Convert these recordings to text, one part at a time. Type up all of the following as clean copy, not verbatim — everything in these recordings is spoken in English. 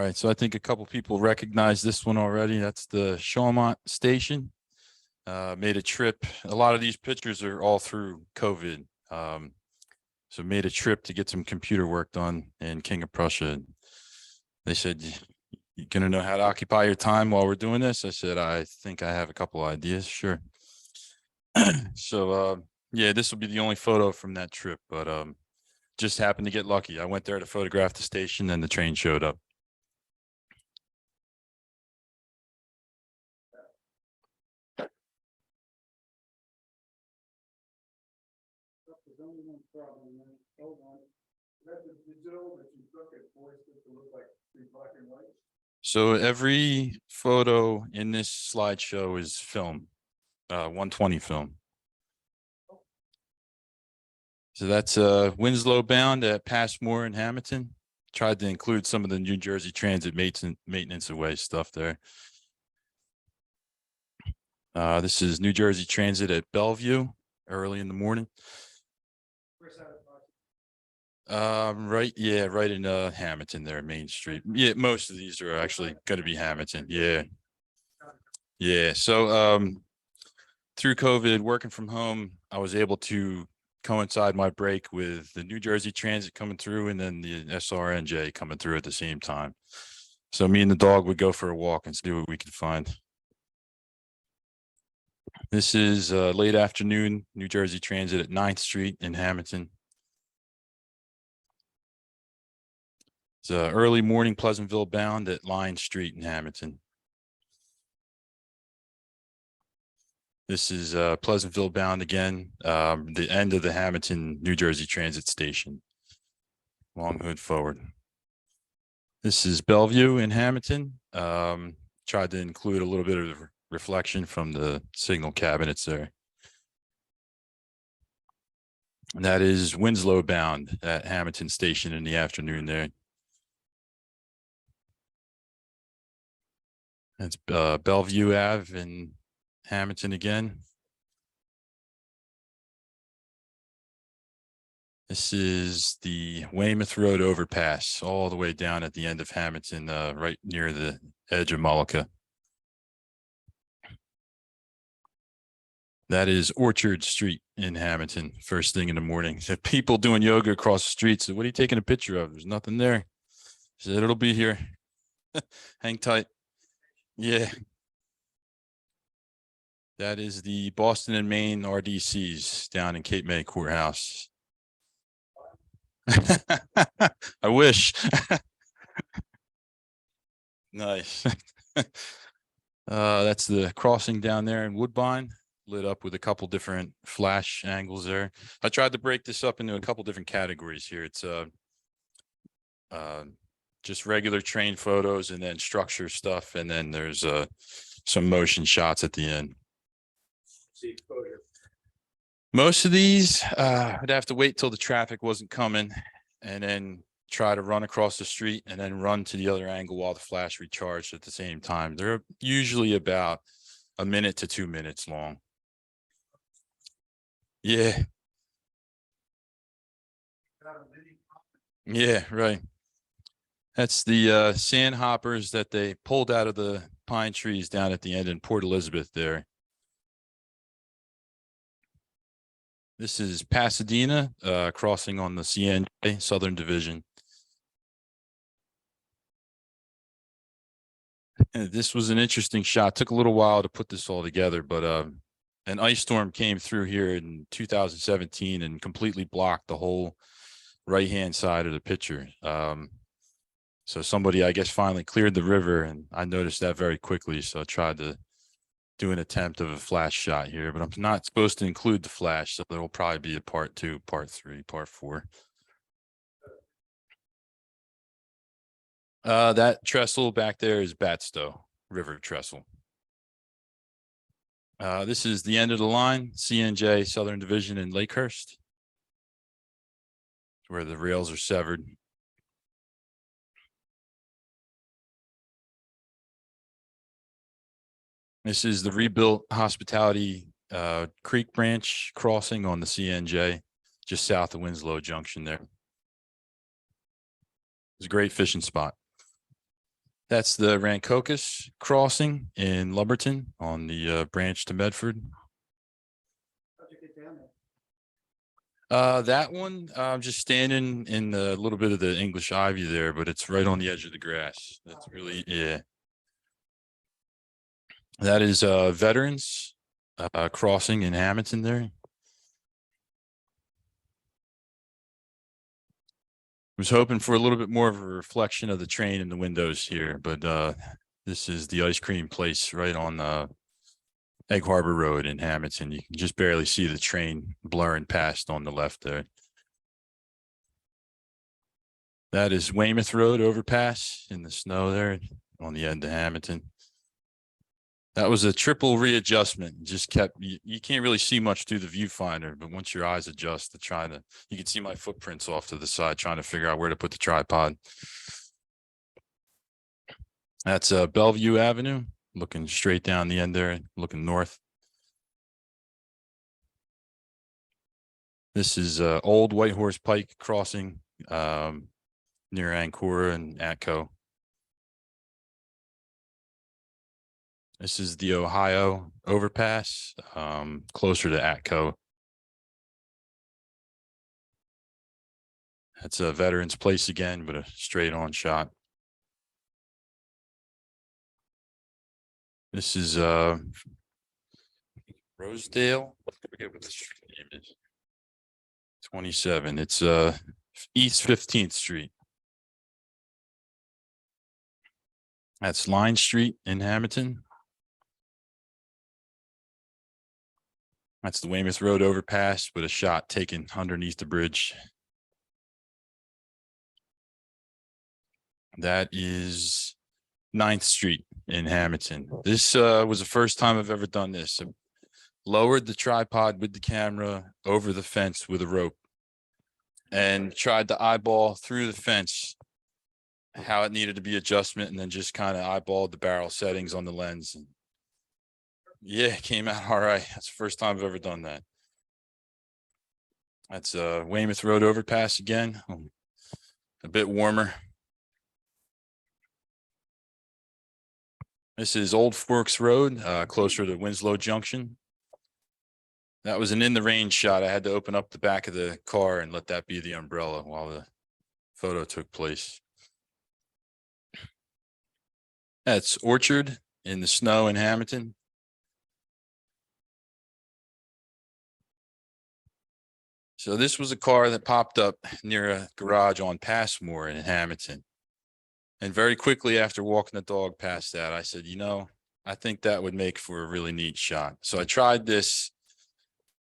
right, so I think a couple people recognize this one already. That's the Hammonton Station. Made a trip. A lot of these pictures are all through COVID. So made a trip to get some computer work done in King of Prussia. They said, "You're gonna know how to occupy your time while we're doing this?" I said, "I think I have a couple ideas." Sure. So yeah, this will be the only photo from that trip, but just happened to get lucky. I went there to photograph the station and the train showed up. So every photo in this slideshow is film, 120 film. So that's Winslow bound at Passmore and Hammonton. Tried to include some of the New Jersey Transit maintenance away stuff there. This is New Jersey Transit at Bellevue early in the morning. Right, yeah, right in Hammonton there, Main Street. Yeah, most of these are actually going to be Hammonton. Yeah. Yeah. So through COVID, working from home, I was able to coincide my break with the New Jersey Transit coming through and then the SRNJ coming through at the same time. So me and the dog would go for a walk and see what we could find. This is late afternoon, New Jersey Transit at 9th Street in Hammonton. It's early morning Pleasantville bound at Line Street in Hammonton. This is Pleasantville bound again, the end of the Hammonton, New Jersey Transit Station. Long hood forward. This is Bellevue in Hammonton. Tried to include a little bit of reflection from the signal cabinets there. And that is Winslow bound at Hammonton Station in the afternoon there. That's Bellevue Ave in Hammonton again. This is the Weymouth Road overpass all the way down at the end of Hammonton, right near the edge of Mullica. That is Orchard Street in Hammonton, first thing in the morning. So people doing yoga across the street. So what are you taking a picture of? There's nothing there. Said it'll be here. Hang tight. Yeah. That is the Boston and Maine RDCs down in Cape May Courthouse. I wish. Nice. That's the crossing down there in Woodbine, lit up with a couple different flash angles there. I tried to break this up into a couple different categories here. It's just regular train photos and then structure stuff, and then there's some motion shots at the end. Most of these, I'd have to wait till the traffic wasn't coming and then try to run across the street and then run to the other angle while the flash recharged at the same time. They're usually about a minute to 2 minutes long. Yeah. Yeah, right. That's the sand hoppers that they pulled out of the pine trees down at the end in Port Elizabeth there. This is Pasadena, crossing on the CNJ Southern Division. And this was an interesting shot. Took a little while to put this all together, but an ice storm came through here in 2017 and completely blocked the whole right-hand side of the picture. So somebody, I guess, finally cleared the river, and I noticed that very quickly. So I tried to do an attempt of a flash shot here, but I'm not supposed to include the flash, so there will probably be a part 2, part 3, part 4. That trestle back there is Batstow River trestle. This is the end of the line, CNJ Southern Division in Lakehurst, where the rails are severed. This is the rebuilt Hospitality Creek branch crossing on the CNJ, just south of Winslow Junction there. It's a great fishing spot. That's the Rancocas crossing in Lumberton on the branch to Medford. How'd you get down there? That one, I'm just standing in a little bit of the English ivy there, but it's right on the edge of the grass. That's really, yeah. That is Veterans crossing in Hammonton there. Was hoping for a little bit more of a reflection of the train in the windows here, but this is the ice cream place right on Egg Harbor Road in Hammonton. You can just barely see the train blurring past on the left there. That is Weymouth Road overpass in the snow there on the end of Hammonton. That was a triple readjustment. Just kept, you can't really see much through the viewfinder, but once your eyes adjust to try to, you can see my footprints off to the side, trying to figure out where to put the tripod. That's Bellevue Avenue, looking straight down the end there, looking north. This is Old White Horse Pike crossing near Ancora and Atco. This is the Ohio overpass, closer to Atco. That's a Veterans Place again, but a straight on shot. This is Rosedale. I forget what the street name is. 27. It's East 15th Street. That's Line Street in Hammonton. That's the Weymouth Road overpass with a shot taken underneath the bridge. That is 9th Street in Hammonton. This was the first time I've ever done this. I lowered the tripod with the camera over the fence with a rope and tried to eyeball through the fence how it needed to be adjustment, and then just kind of eyeballed the barrel settings on the lens. And yeah, it came out all right. That's the first time I've ever done that. That's Weymouth Road overpass again, a bit warmer. This is Old Forks Road, closer to Winslow Junction. That was an in the rain shot. I had to open up the back of the car and let that be the umbrella while the photo took place. That's Orchard in the snow in Hammonton. So this was a car that popped up near a garage on Passmore in Hammonton. And very quickly after walking the dog past that, I said, you know, I think that would make for a really neat shot. So I tried this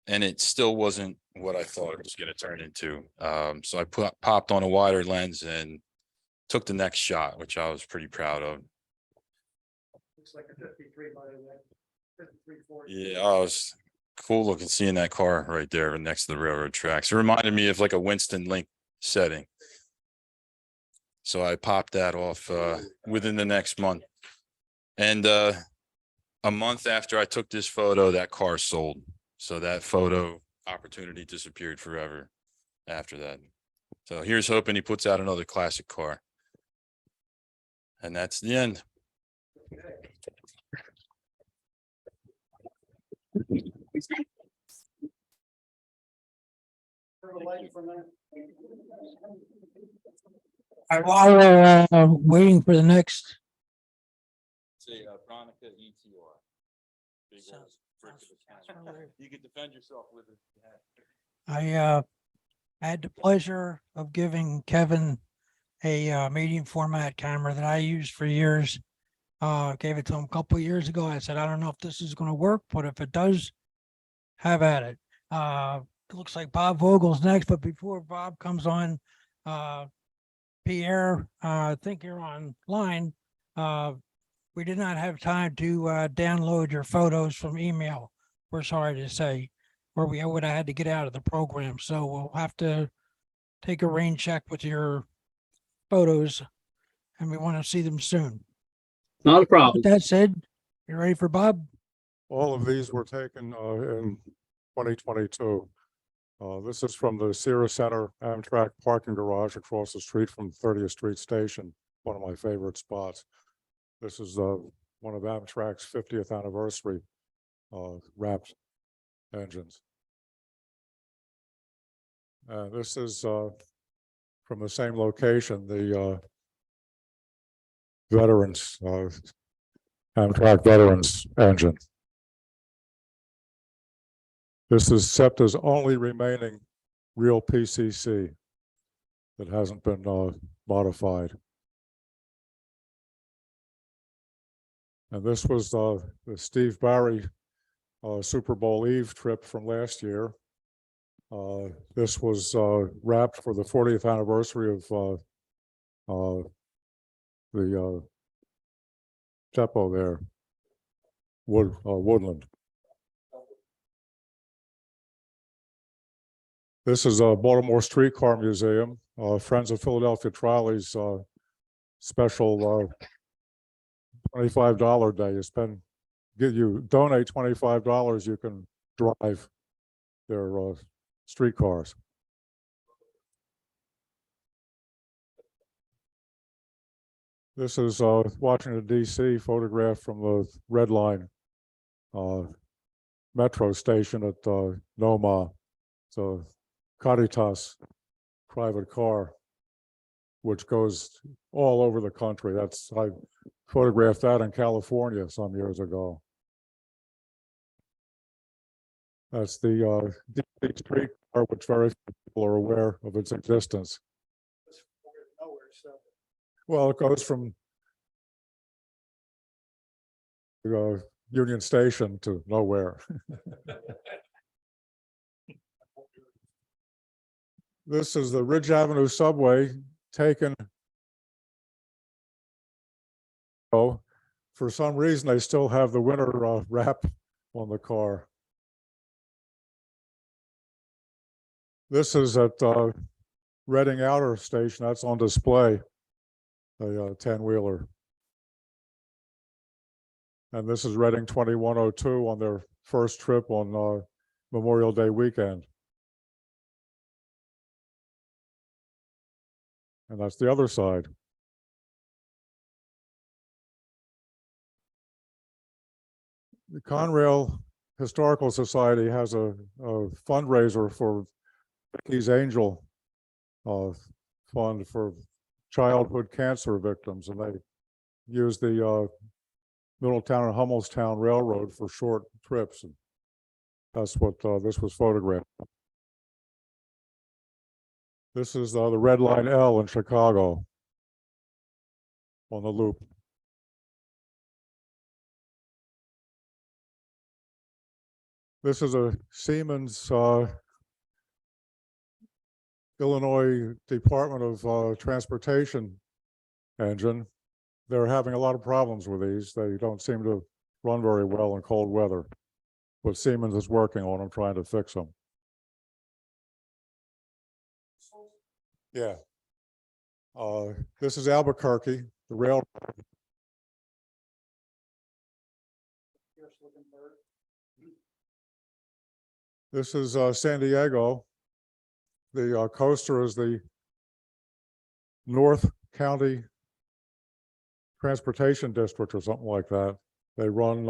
and it still wasn't what I thought it was going to turn into. So I popped on a wider lens and took the next shot, which I was pretty proud of. Looks like a 53 by the way. 5340. Yeah, I was cool looking seeing that car right there next to the railroad tracks. It reminded me of like a Winston Link setting. So I popped that off within the next month. And a month after I took this photo, that car sold. So that photo opportunity disappeared forever after that. So here's hoping he puts out another classic car. And that's the end. While we're waiting for the next. Say Veronica ETR. Big old brick of a camera. You can defend yourself with it. I had the pleasure of giving Kevin a medium format camera that I used for years. Gave it to him a couple of years ago. I said, I don't know if this is going to work, but if it does, have at it. It looks like Bob Vogel's next, but before Bob comes on, Pierre, I think you're online. We did not have time to download your photos from email. We're sorry to say, or we would have had to get out of the program. So we'll have to take a rain check with your photos, and we want to see them soon. Not a problem. With that said, you ready for Bob? All of these were taken in 2022. This is from the Sierra Center Amtrak parking garage across the street from 30th Street Station, one of my favorite spots. This is one of Amtrak's 50th anniversary wrapped engines. This is from the same location, the veterans, Amtrak veterans engine. This is SEPTA's only remaining real PCC that hasn't been modified. And this was the Steve Barry Super Bowl Eve trip from last year. This was wrapped for the 40th anniversary of the depot there, Woodland. This is a Baltimore Streetcar Museum, Friends of Philadelphia Trolley's special $25 day. You donate $25, you can drive their streetcars. This is Washington, D.C., photograph from the Red Line metro station at Noma. It's a Caritas private car, which goes all over the country. I photographed that in California some years ago. That's the DC streetcar, which very few people are aware of its existence. Nowhere, so. Well, it goes from Union Station to nowhere. This is the Ridge Avenue subway taken. Oh, for some reason, they still have the winter wrap on the car. This is at Reading Outer Station. That's on display, a 10-wheeler. And this is Reading 2102 on their first trip on Memorial Day weekend. And that's the other side. The Conrail Historical Society has a fundraiser for Vicky's Angel fund for childhood cancer victims, and they use the Middletown and Hummelstown Railroad for short trips. And that's what this was photographed. This is the Red Line L in Chicago on the loop. This is a Siemens Illinois Department of Transportation engine. They're having a lot of problems with these. They don't seem to run very well in cold weather, but Siemens is working on them, trying to fix them. Yeah. This is Albuquerque, the rail. This is San Diego. The coaster is the North County Transportation District or something like that. They run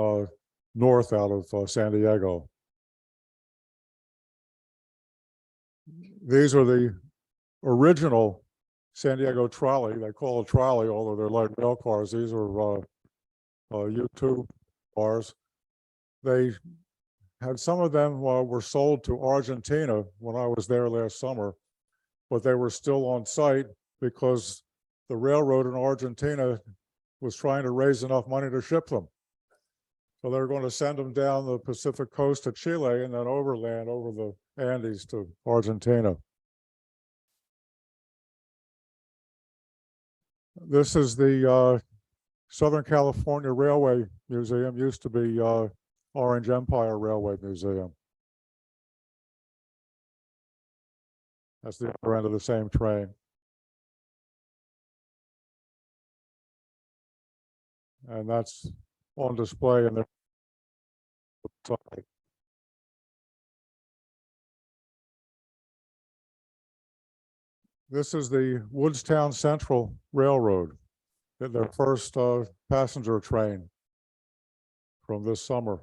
north out of San Diego. These are the original San Diego trolley. They call it trolley, although they're light rail cars. These are U2 cars. They had some of them were sold to Argentina when I was there last summer, but they were still on site because the railroad in Argentina was trying to raise enough money to ship them. So they're going to send them down the Pacific coast to Chile and then overland over the Andes to Argentina. This is the Southern California Railway Museum, used to be Orange Empire Railway Museum. That's the other end of the same train. And that's on display in there. This is the Woodstown Central Railroad. their first passenger train from this summer.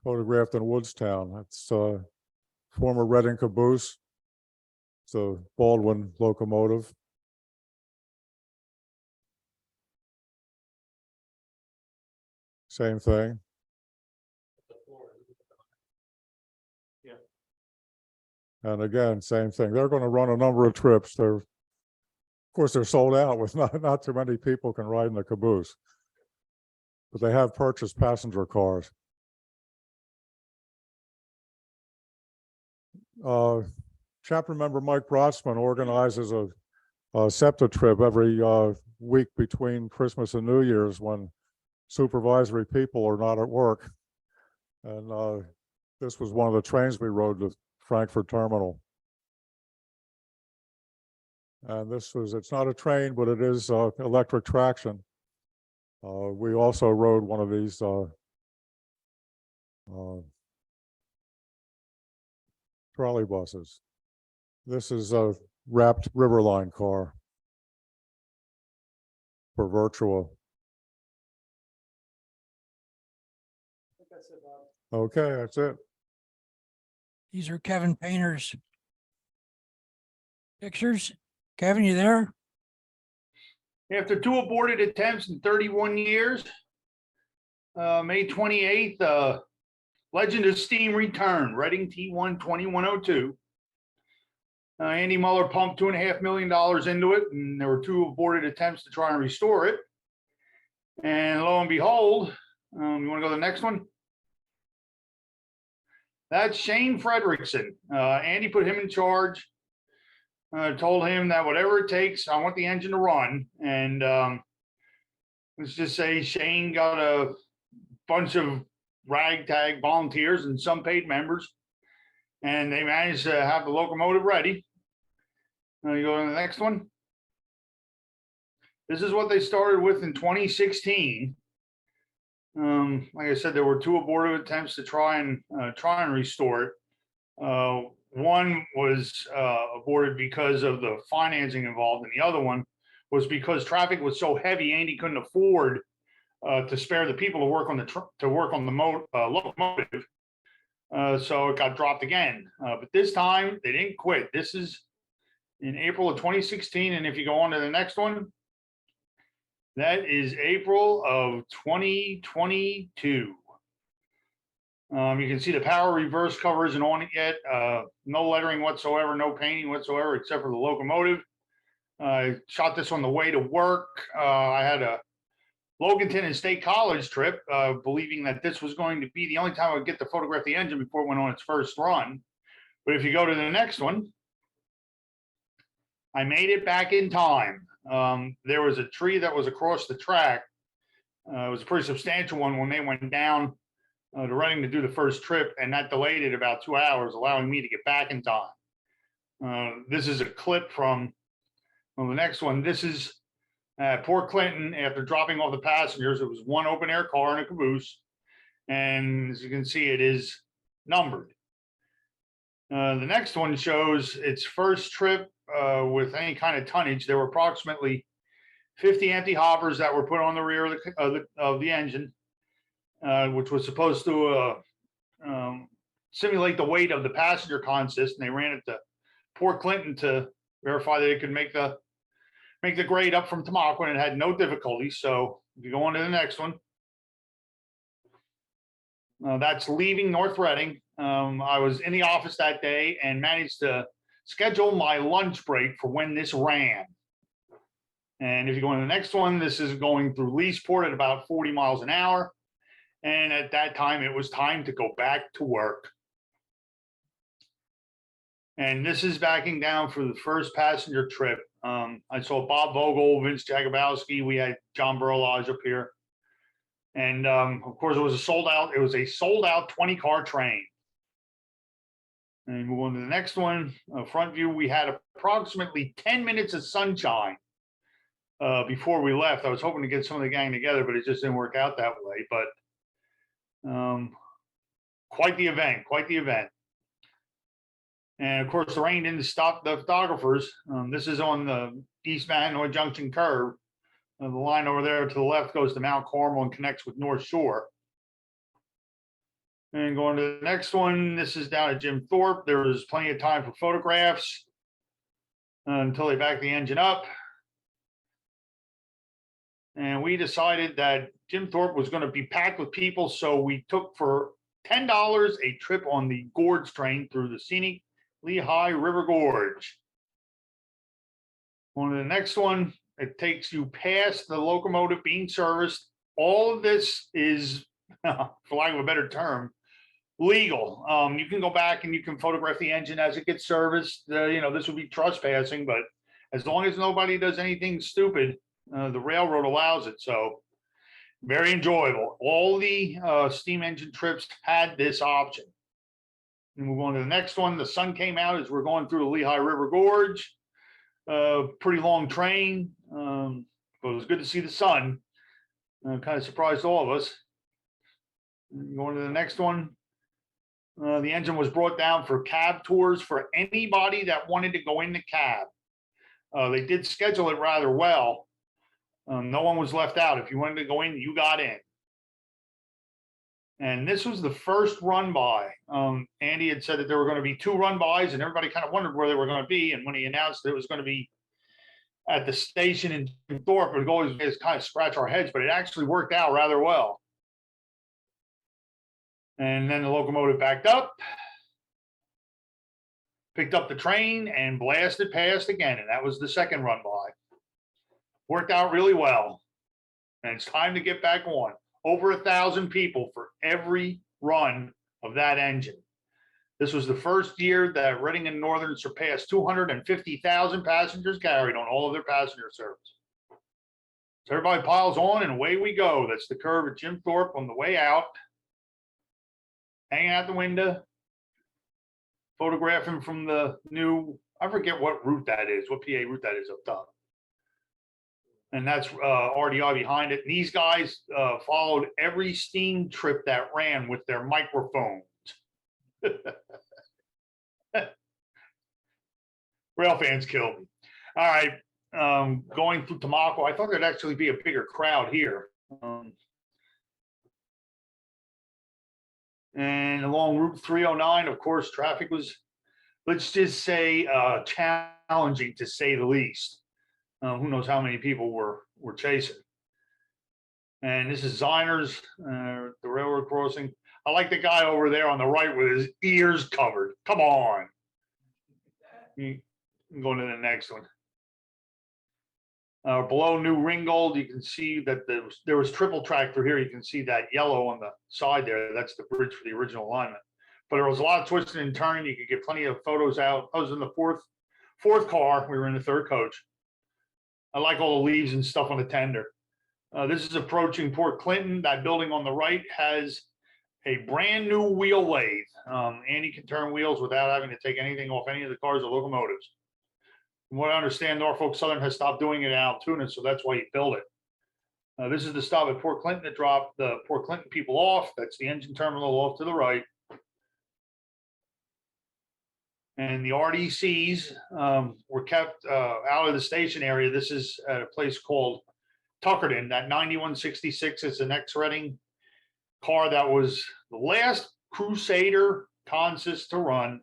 Photographed in Woodstown. That's former Reading caboose. It's a Baldwin locomotive. Same thing. And again, same thing. They're going to run a number of trips. Of course, they're sold out with not too many people can ride in the caboose. But they have purchased passenger cars. Chapter member Mike Brotzman organizes a SEPTA trip every week between Christmas and New Year's when supervisory people are not at work. And this was one of the trains we rode to Frankfurt Terminal. And it's not a train, but it is electric traction. We also rode one of these trolley buses. This is a wrapped Riverline car for Virtua. I think that's it, Bob. Okay, that's it. These are Kevin Painter's pictures. Kevin, you there? After 2 aborted attempts in 31 years, May 28th, Legend of Steam returned, Reading T1 2102. Andy Muller pumped $2.5 million into it, and there were 2 aborted attempts to try and restore it. And lo and behold, you want to go to the next one? That's Shane Frederickson. Andy put him in charge. Told him that whatever it takes, I want the engine to run. And let's just say Shane got a bunch of ragtag volunteers and some paid members, and they managed to have the locomotive ready. You go to the next one. This is what they started with in 2016. Like I said, there were 2 abortive attempts to try and restore it. One was aborted because of the financing involved, and the other one was because traffic was so heavy, Andy couldn't afford to spare the people to work on the locomotive. So it got dropped again. But this time they didn't quit. This is in April of 2016, and if you go on to the next one, that is April of 2022. You can see the power reverse cover isn't on it yet. No lettering whatsoever, no painting whatsoever, except for the locomotive. I shot this on the way to work. I had a Loganton and State College trip, believing that this was going to be the only time I would get to photograph the engine before it went on its first run. But if you go to the next one, I made it back in time. There was a tree that was across the track. It was a pretty substantial one when they went down to Reading to do the first trip, and that delayed it about 2 hours, allowing me to get back in time. This is a clip from the next one. This is Port Clinton after dropping off the passengers. It was one open air car and a caboose, and as you can see, it is numbered. The next one shows its first trip with any kind of tonnage. There were approximately 50 empty hoppers that were put on the rear of the engine, which was supposed to simulate the weight of the passenger consist, and they ran it to Port Clinton to verify that it could make the grade up from Tamaqua, and it had no difficulty. So if you go on to the next one, that's leaving North Reading. I was in the office that day and managed to schedule my lunch break for when this ran. And if you go on to the next one, this is going through Leesport at about 40 miles an hour. And at that time, it was time to go back to work. And this is backing down for the first passenger trip. I saw Bob Vogel, Vince Jagabowski. We had John Burlage up here. And of course, it was a sold out 20-car train. And move on to the next one. Front view, we had approximately 10 minutes of sunshine before we left. I was hoping to get some of the gang together, but it just didn't work out that way. But quite the event, quite the event. And of course, the rain didn't stop the photographers. This is on the East Mahanoy Junction curve. The line over there to the left goes to Mount Carmel and connects with North Shore. And going to the next one, this is down at Jim Thorpe. There was plenty of time for photographs until they backed the engine up. And we decided that Jim Thorpe was going to be packed with people, so we took for $10 a trip on the Gorge train through the scenic Lehigh River Gorge. On to the next one, it takes you past the locomotive being serviced. All of this is, for lack of a better term, legal. You can go back and you can photograph the engine as it gets serviced. This would be trespassing, but as long as nobody does anything stupid, the railroad allows it. So very enjoyable. All the steam engine trips had this option. And move on to the next one. The sun came out as we're going through the Lehigh River Gorge. Pretty long train, but it was good to see the sun. Kind of surprised all of us. Going to the next one. The engine was brought down for cab tours for anybody that wanted to go in the cab. They did schedule it rather well. No one was left out. If you wanted to go in, you got in. And this was the first run by. Andy had said that there were going to be 2 run bys, and everybody kind of wondered where they were going to be. And when he announced that it was going to be at the station in Thorpe, it would always kind of scratch our heads, but it actually worked out rather well. And then the locomotive backed up, picked up the train, and blasted past again. And that was the second run by. Worked out really well. And it's time to get back on. Over 1,000 people for every run of that engine. This was the first year that Reading and Northern surpassed 250,000 passengers carried on all of their passenger service. So everybody piles on and away we go. That's the curve at Jim Thorpe on the way out. Hanging out the window, photographing from the new, I forget what route that is, what PA route that is up top. And that's RDI behind it. And these guys followed every steam trip that ran with their microphones. Rail fans killed me. All right, going through Tamaqua, I thought there'd actually be a bigger crowd here. And along Route 309, of course, traffic was, let's just say, challenging to say the least. Who knows how many people were chasing. And this is Ziner's, the railroad crossing. I like the guy over there on the right with his ears covered. Come on. Going to the next one. Below New Ringgold, you can see that there was triple track through here. You can see that yellow on the side there. That's the bridge for the original alignment. But there was a lot of twisting and turning. You could get plenty of photos out. I was in the fourth car. We were in the third coach. I like all the leaves and stuff on the tender. This is approaching Port Clinton. That building on the right has a brand new wheel lathe. Andy can turn wheels without having to take anything off any of the cars or locomotives. From what I understand, Norfolk Southern has stopped doing it in Altoona, so that's why he built it. This is the stop at Port Clinton that dropped the Port Clinton people off. That's the engine terminal off to the right. And the RDCs were kept out of the station area. This is at a place called Tuckerton. That 9166 is an ex-Reading car that was the last Crusader consist to run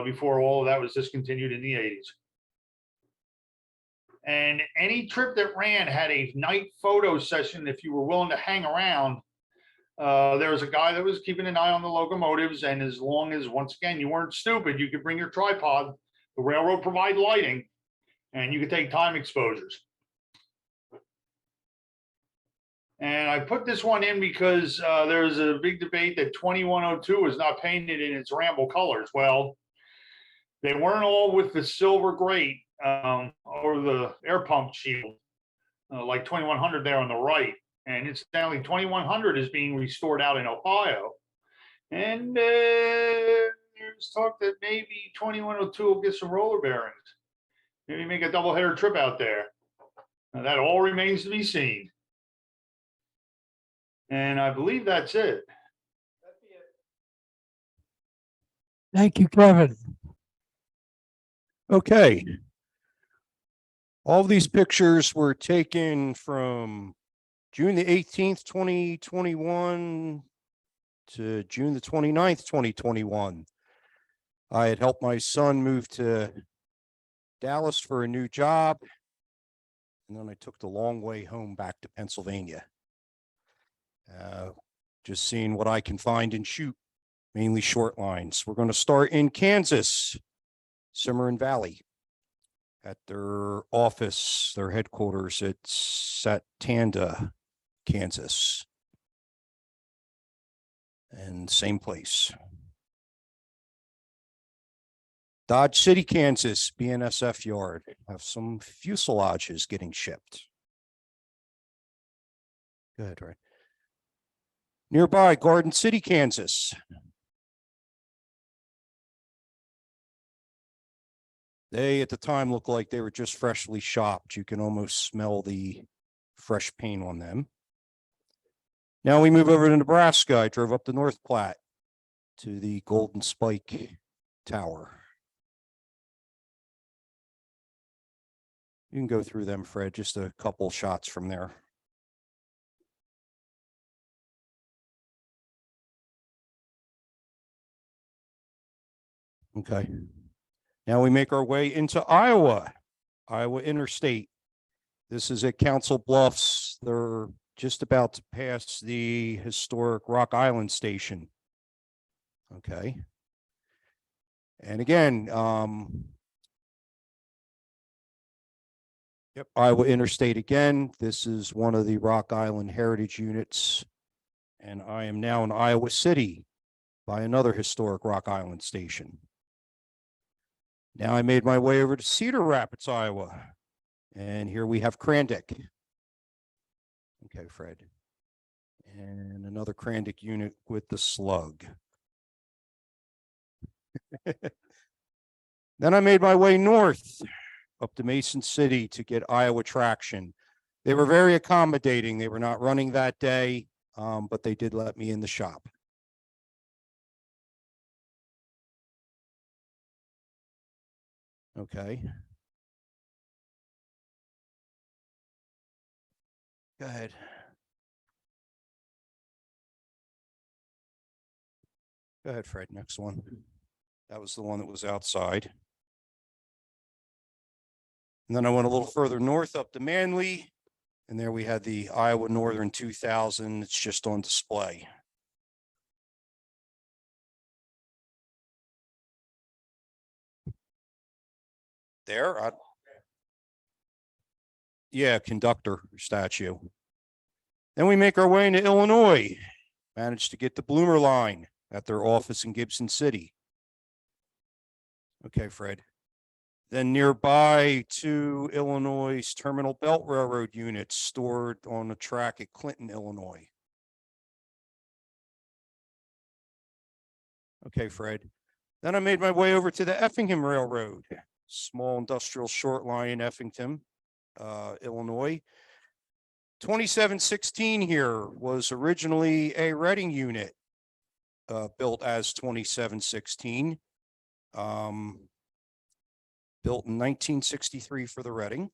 before all of that was discontinued in the 80s. And any trip that ran had a night photo session if you were willing to hang around. There was a guy that was keeping an eye on the locomotives, and as long as, once again, you weren't stupid, you could bring your tripod. The railroad provided lighting, and you could take time exposures. And I put this one in because there's a big debate that 2102 is not painted in its Ramble colors. Well, they weren't all with the silver grate or the air pump shield, like 2100 there on the right. And incidentally, 2100 is being restored out in Ohio. And there's talk that maybe 2102 will get some roller bearings. Maybe make a double header trip out there. Now, that all remains to be seen. And I believe that's it. Thank you, Kevin. Okay. All of these pictures were taken from June the 18th, 2021 to June the 29th, 2021. I had helped my son move to Dallas for a new job. And then I took the long way home back to Pennsylvania. Just seeing what I can find and shoot, mainly short lines. We're going to start in Kansas, Cimarron Valley, at their office, their headquarters at Satanda, Kansas. And same place. Dodge City, Kansas, BNSF yard. Have some fuselages getting shipped. Go ahead, right. Nearby, Garden City, Kansas. They, at the time, looked like they were just freshly shopped. You can almost smell the fresh paint on them. Now we move over to Nebraska. I drove up the North Platte to the Golden Spike Tower. You can go through them, Fred, just a couple shots from there. Okay. Now we make our way into Iowa, Iowa Interstate. This is at Council Bluffs. They're just about to pass the historic Rock Island Station. Okay. And again, yep, Iowa Interstate again. This is one of the Rock Island Heritage Units. And I am now in Iowa City by another historic Rock Island station. Now I made my way over to Cedar Rapids, Iowa. And here we have Krandick. Okay, Fred. And another Krandick unit with the slug. Then I made my way north up to Mason City to get Iowa Traction. They were very accommodating. They were not running that day, but they did let me in the shop. Okay. Go ahead. Go ahead, Fred. Next one. That was the one that was outside. And then I went a little further north up to Manly. And there we had the Iowa Northern 2000. It's just on display. There. Yeah, conductor statue. Then we make our way into Illinois. Managed to get the Bloomer line at their office in Gibson City. Okay, Fred. Then nearby to Illinois' Terminal Belt Railroad units stored on the track at Clinton, Illinois. Okay, Fred. Then I made my way over to the Effingham Railroad, small industrial short line in Effingham, Illinois. 2716 here was originally a Reading unit, built as 2716. Built in 1963 for the Reading.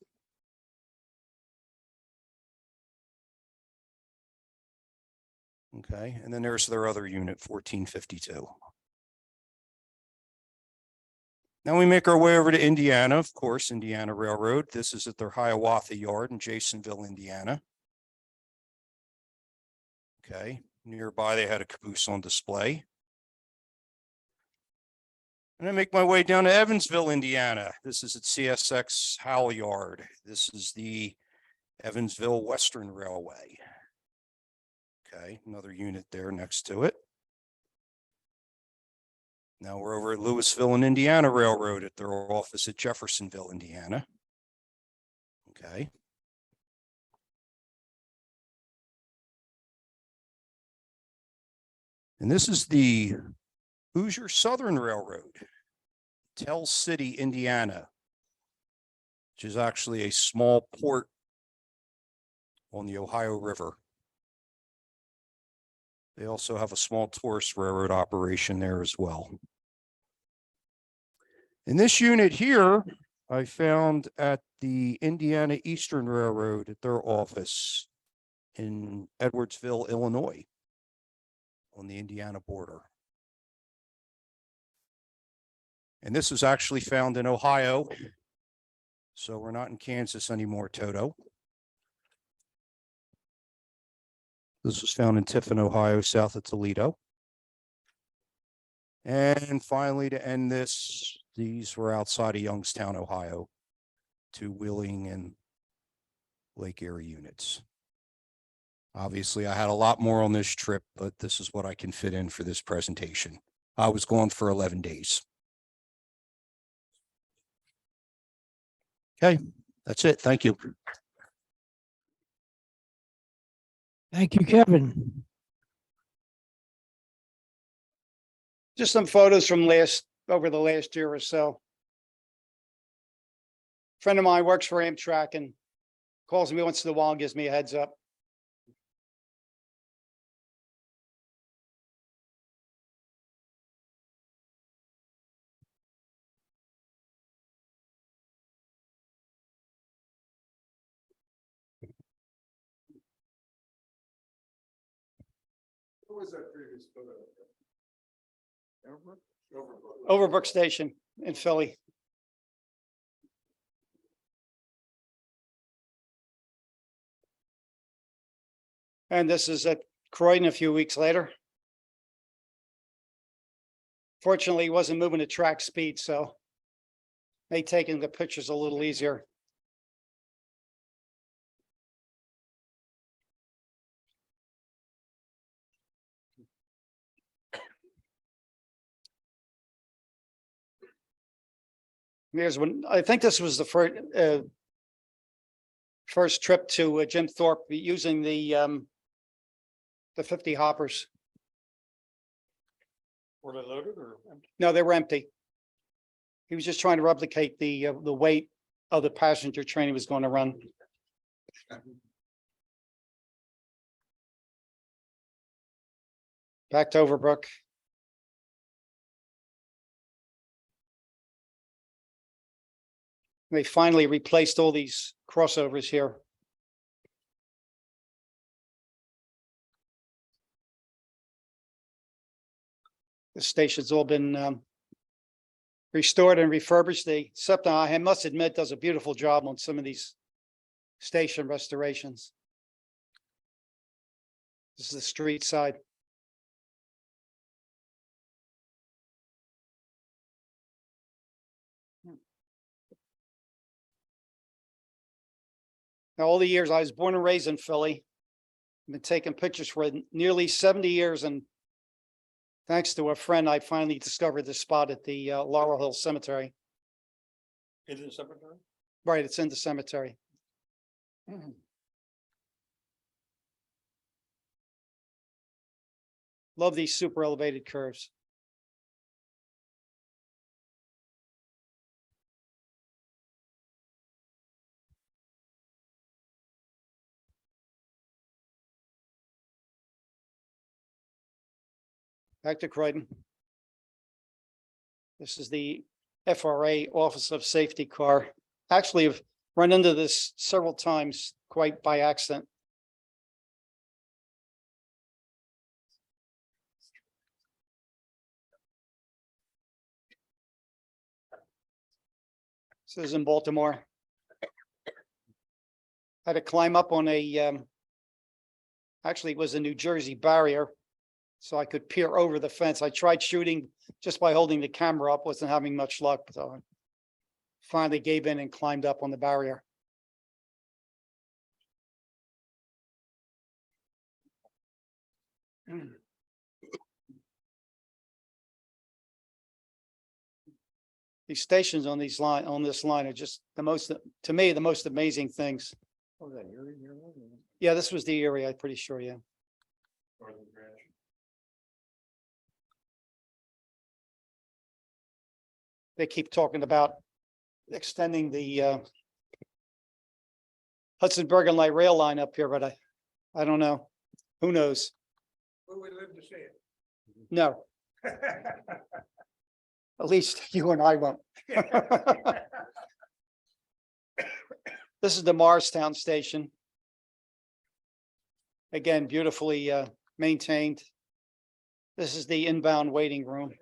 Okay, and then there's their other unit, 1452. Now we make our way over to Indiana, of course, Indiana Railroad. This is at their Hiawatha yard in Jasonville, Indiana. Okay, nearby they had a caboose on display. And I make my way down to Evansville, Indiana. This is at CSX Howell Yard. This is the Evansville Western Railway. Okay, another unit there next to it. Now we're over at Louisville and Indiana Railroad at their office at Jeffersonville, Indiana. Okay. And this is the Hoosier Southern Railroad, Tell City, Indiana, which is actually a small port on the Ohio River. They also have a small tourist railroad operation there as well. In this unit here, I found at the Indiana Eastern Railroad at their office in Edwardsville, Illinois, on the Indiana border. And this was actually found in Ohio. So we're not in Kansas anymore, Toto. This was found in Tiffin, Ohio, south of Toledo. And finally, to end this, these were outside of Youngstown, Ohio, 2 Wheeling and Lake Erie units. Obviously, I had a lot more on this trip, but this is what I can fit in for this presentation. I was gone for 11 days. Okay, that's it. Thank you. Thank you, Kevin. Just some photos from over the last year or so. Friend of mine works for Amtrak and calls me once in a while and gives me a heads up. What was that previous photo? Overbrook Station in Philly. And this is at Croydon a few weeks later. Fortunately, he wasn't moving at track speed, so made taking the pictures a little easier. Here's when I think this was the first trip to Jim Thorpe using the 50 hoppers. Were they loaded or? No, they were empty. He was just trying to replicate the weight of the passenger train he was going to run. Back to Overbrook. They finally replaced all these crossovers here. The station's all been restored and refurbished. The SEPTA, I must admit, does a beautiful job on some of these station restorations. This is the street side. Now, all the years I was born and raised in Philly, I've been taking pictures for nearly 70 years, and thanks to a friend, I finally discovered this spot at the Laurel Hill Cemetery. Is it a cemetery? Right, it's in the cemetery. Love these super elevated curves. Back to Croydon. This is the FRA Office of Safety car. Actually, I've run into this several times, quite by accident. This is in Baltimore. Had to climb up on a, actually it was a New Jersey barrier, so I could peer over the fence. I tried shooting just by holding the camera up, wasn't having much luck, so I finally gave in and climbed up on the barrier. These stations on this line are just the most, to me, the most amazing things. Oh, that Erie? Yeah, this was the area, I'm pretty sure, yeah. They keep talking about extending the Hudson Bergen Light Rail line up here, but I don't know. Who knows? Who would live to see it? No. At least you and I won't. This is the Morristown station. Again, beautifully maintained. This is the inbound waiting room.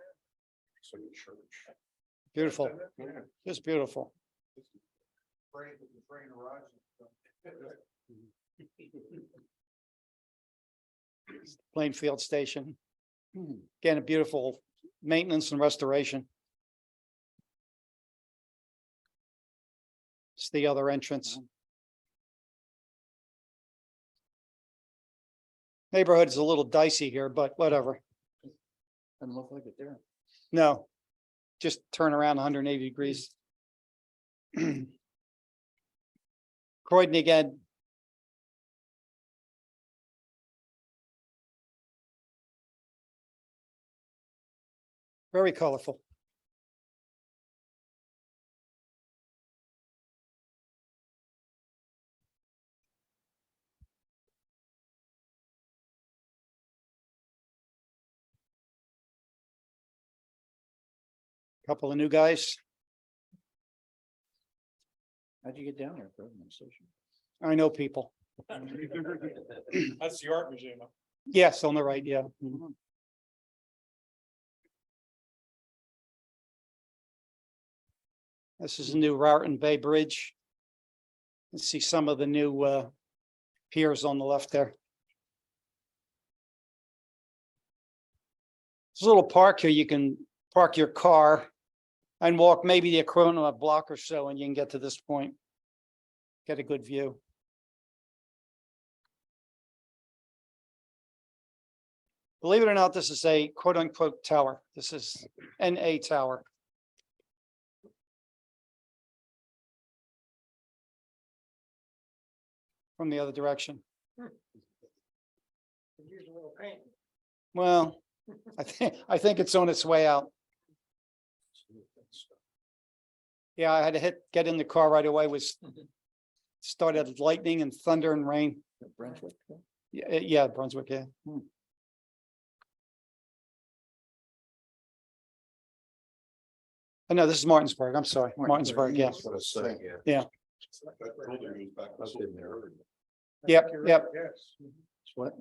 Beautiful, just beautiful. Plainfield Station. Again, a beautiful maintenance and restoration. It's the other entrance. Neighborhood is a little dicey here, but whatever. Doesn't look like it there. No, just turn around 180 degrees. Croydon again. Very colorful. Couple of new guys. How'd you get down there, Cunningham Station? I know people. That's the art museum. Yes, on the right, yeah. This is a new Raritan Bay Bridge. You see some of the new piers on the left there. There's a little park here. You can park your car and walk maybe the equivalent of a block or so, and you can get to this point. Get a good view. Believe it or not, this is a quote unquote tower. This is NA tower. From the other direction. Well, I think it's on its way out. Yeah, I had to get in the car right away. Started lightning and thunder and rain. Brunswick. Yeah, Brunswick, yeah. Oh, no, this is Martinsburg. I'm sorry. Martinsburg, yeah. Yeah. Yep, yep. What?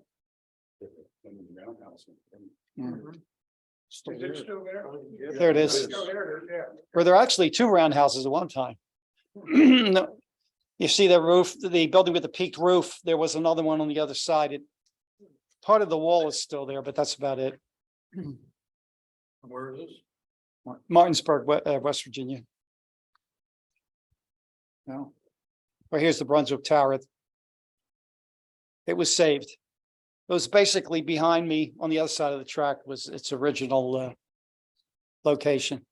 There it is. Or there are actually two roundhouses at one time. No, you see the roof, the building with the peaked roof, there was another one on the other side. Part of the wall is still there, but that's about it. Where is this? Martinsburg, West Virginia. No. Well, here's the Brunswick Tower. It was saved. It was basically behind me on the other side of the track was its original location.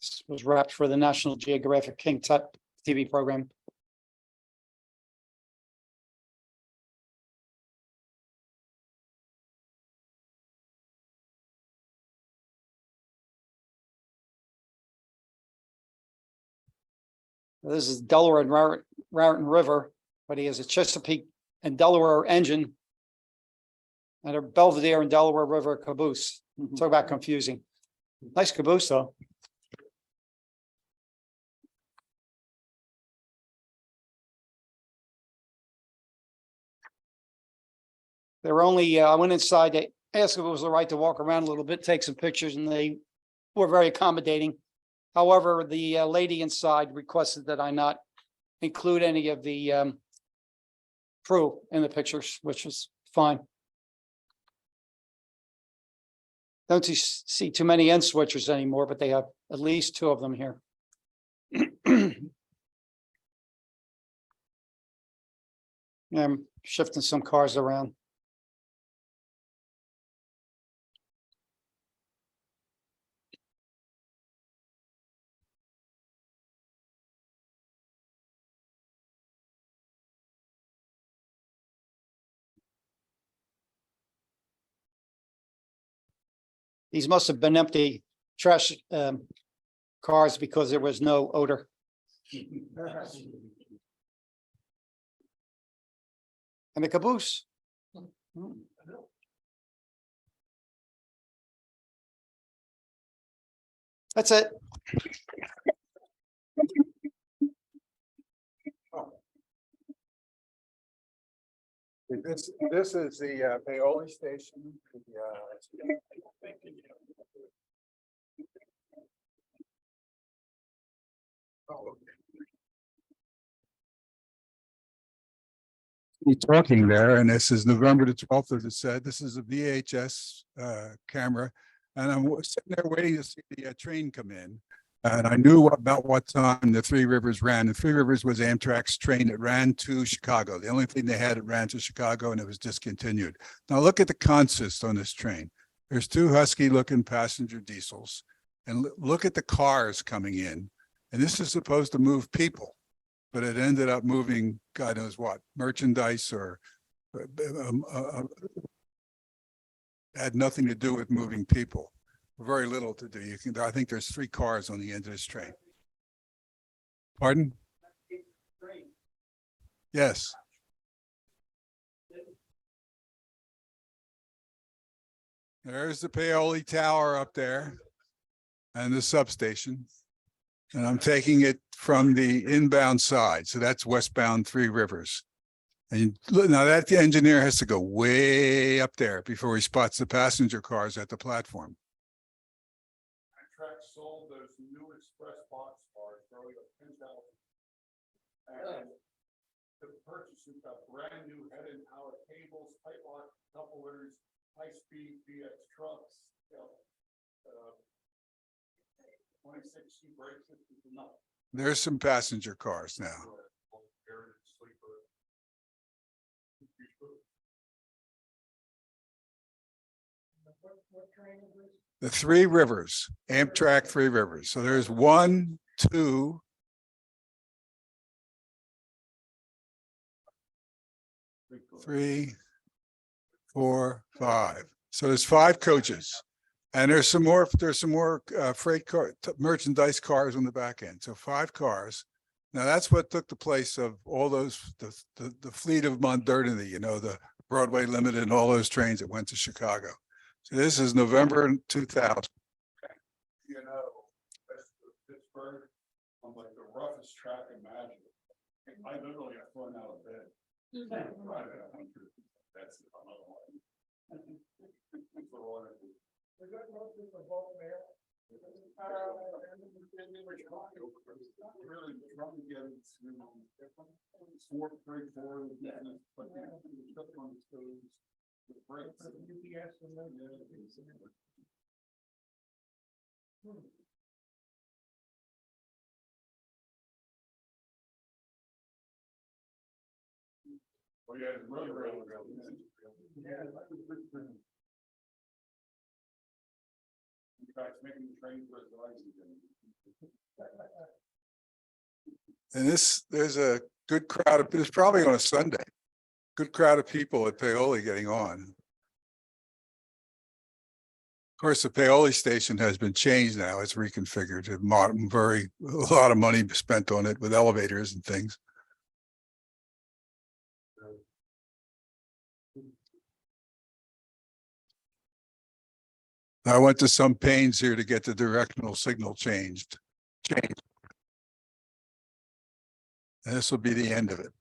This was wrapped for the National Geographic King Tut TV program. This is Delaware and Raritan River, but he has a Chesapeake and Delaware engine and a Belvedere and Delaware River caboose. Talk about confusing. Nice caboose, though. They were only, I went inside, they asked if it was the right to walk around a little bit, take some pictures, and they were very accommodating. However, the lady inside requested that I not include any of the crew in the pictures, which was fine. Don't see too many end switchers anymore, but they have at least two of them here. I'm shifting some cars around. These must have been empty trash cars because there was no odor. And the caboose. That's it. This is the Paoli Station. He's talking there, and this is November the 12th, as it said. This is a VHS camera, and I'm sitting there waiting to see the train come in. And I knew about what time the Three Rivers ran. The Three Rivers was Amtrak's train that ran to Chicago. The only thing they had that ran to Chicago, and it was discontinued. Now look at the consist on this train. There's two husky-looking passenger diesels, and look at the cars coming in. And this is supposed to move people, but it ended up moving God knows what, merchandise or had nothing to do with moving people. Very little to do. I think there's 3 cars on the end of this train. Pardon? Yes. There's the Paoli Tower up there and the substation. And I'm taking it from the inbound side. So that's westbound Three Rivers. And now that the engineer has to go way up there before he spots the passenger cars at the platform. Amtrak sold those new express box cars for over $10,000. And the purchases of brand new head-end power cables, pipe lock couplers, high-speed VX trucks, 26 brake systems, enough. There's some passenger cars now. The Three Rivers, Amtrak Three Rivers. So there's 1, 2, 3, 4, 5. So there's 5 coaches. And there's some more freight car, merchandise cars on the back end. So 5 cars. Now that's what took the place of all those, the fleet of modernity, you know, the Broadway Limited and all those trains that went to Chicago. So this is November 2000. You know, Pittsburgh, on like the roughest track imaginable. I literally got thrown out of bed. That's another one. Really trying to get it to 4 but on the toes. The brakes. Oh yeah, it's really. Yeah. In fact, making the train for and there's a good crowd of, it's probably on a Sunday, good crowd of people at Paoli getting on. Of course, the Paoli station has been changed now. It's reconfigured. A lot of money spent on it with elevators and things. I went to some pains here to get the directional signal changed. And this will be the end of it.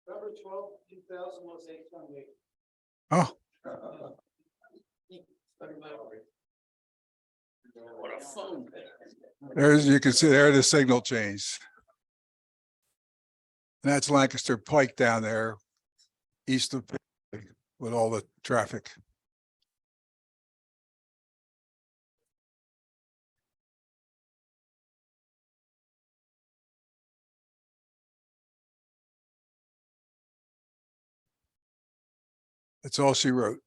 November 12th, 2000 was 8:28. Oh. What a phone. There's, you can see there the signal changed. And that's Lancaster Pike down there, east of Paoli, with all the traffic. That's all she wrote.